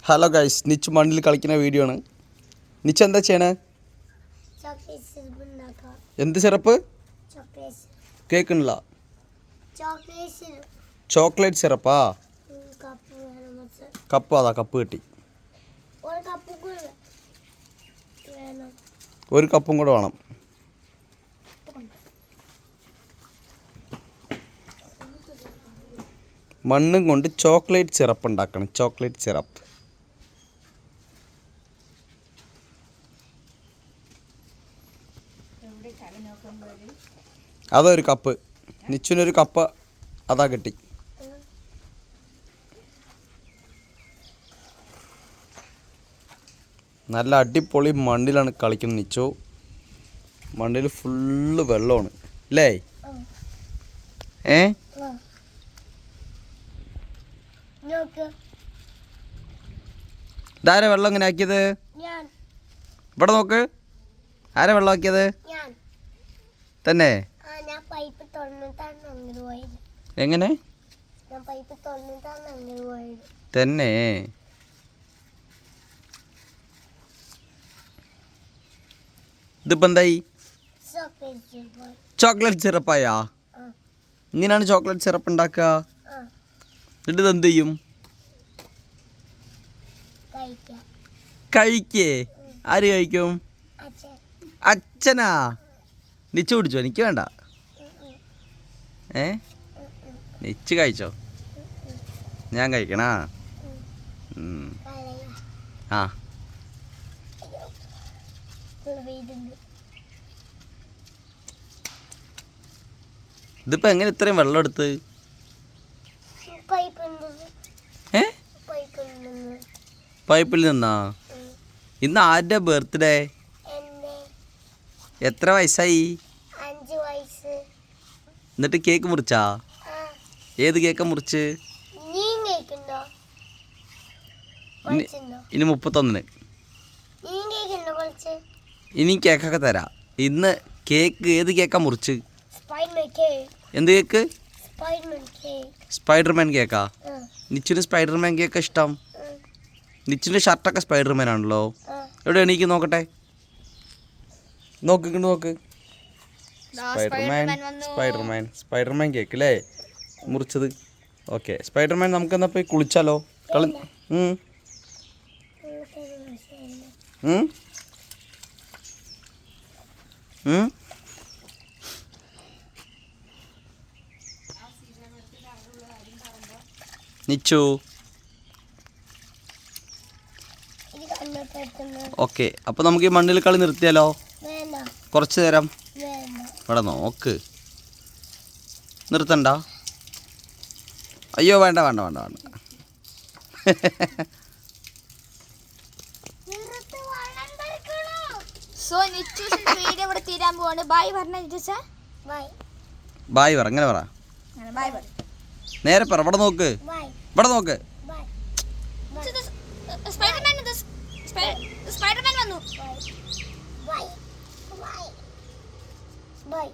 Hello guys, Niche മണ്ണിൽ കളിക്കുന്ന video ആണ്. നിച്ച് എന്താ ചെയ്യണേ? എന്ത് സിറപ്പ്? കേൾക്കണില്ല. ചോക്ലേറ്റ് സിറപ്പാ? കപ്പ്, അതാ കപ്പ് കിട്ടി. ഒരു കപ്പും കൂടെ വേണം. മണ്ണും കൊണ്ട് ചോക്ലേറ്റ് സിറപ്പ് ഉണ്ടാക്കണം. Chocolate syrup. അതൊരു കപ്പ്. നിച്ചുവിനൊരു കപ്പ് അതാ കിട്ടി. നല്ല അടിപൊളി മണ്ണിലാണ് കളിക്കുന്നത് നിച്ചു. മണ്ണിൽ ഫുള്ള് വെള്ളമാണ് അല്ലേ? ഇതാരാ വെള്ളം എങ്ങനെ ആക്കിയത്? ഇവിടെ നോക്ക്. ആരാ വെള്ളം ആക്കിയത്? തന്നെ? എങ്ങനെ തന്നെ? ഇതിപ്പോ എന്തായി? ചോക്ലേറ്റ് സിറപ്പായാ? ഇങ്ങനെയാണ് ചോക്ലേറ്റ് സിറപ്പ് ഉണ്ടാക്കുക. എന്നിട്ട് എന്ത് ചെയ്യും? കഴിക്കേ? ആര് കഴിക്കും? അച്ഛനാ? നിച്ച് കുടിച്ചോ? എനിക്ക് വേണ്ട. നിച്ച് കഴിച്ചോ? ഞാൻ കഴിക്കണാ? ആ, ഇതിപ്പോ എങ്ങനെ ഇത്രയും വെള്ളം എടുത്ത്? പൈപ്പിൽ നിന്നാ? ഇന്ന് ആരുടെ ബർത്ത്ഡേ? എത്ര വയസ്സായി? 5 വയസ്സ്. എന്നിട്ട് കേക്ക് മുറിച്ചാ? ഏത് കേക്കാ മുറിച്ച്? ഇനി 31. ഇനി കേക്കൊക്കെ തരാം. ഇന്ന് കേക്ക് ഏത് കേക്കാ മുറിച്ച്? എന്ത് കേക്ക്? സ്പൈഡർമാൻ കേക്കാ? നിച്ചിന് സ്പൈഡർമാൻ കേക്കാ ഇഷ്ടം? നിച്ചിൻ്റെ ഷർട്ടൊക്കെ സ്പൈഡർമാൻ ആണല്ലോ. എവിടെ എണീക്ക് നോക്കട്ടെ. നോക്ക് നോക്ക്. സ്പൈഡർമാൻ കേക്ക് അല്ലേ മുറിച്ചത്? ഓക്കെ, സ്പൈഡർമാൻ നമുക്ക് എന്നാ പോയി കുളിച്ചാലോ? നിച്ചു, ഓക്കെ. അപ്പൊ നമുക്ക് ഈ മണ്ണിൽ കളി നിർത്തിയാലോ? കുറച്ചു നേരം ഇവിടെ നോക്ക്. നിർത്തണ്ട. അയ്യോ, വേണ്ട വേണ്ട വേണ്ട വേണ്ട. ബായ് പറ. അങ്ങനെ പറ. നേരെ പറ. ഇവിടെ നോക്ക്. ഇവിടെ നോക്ക്. സ്പൈഡർമാൻ വന്നു. ബൈ.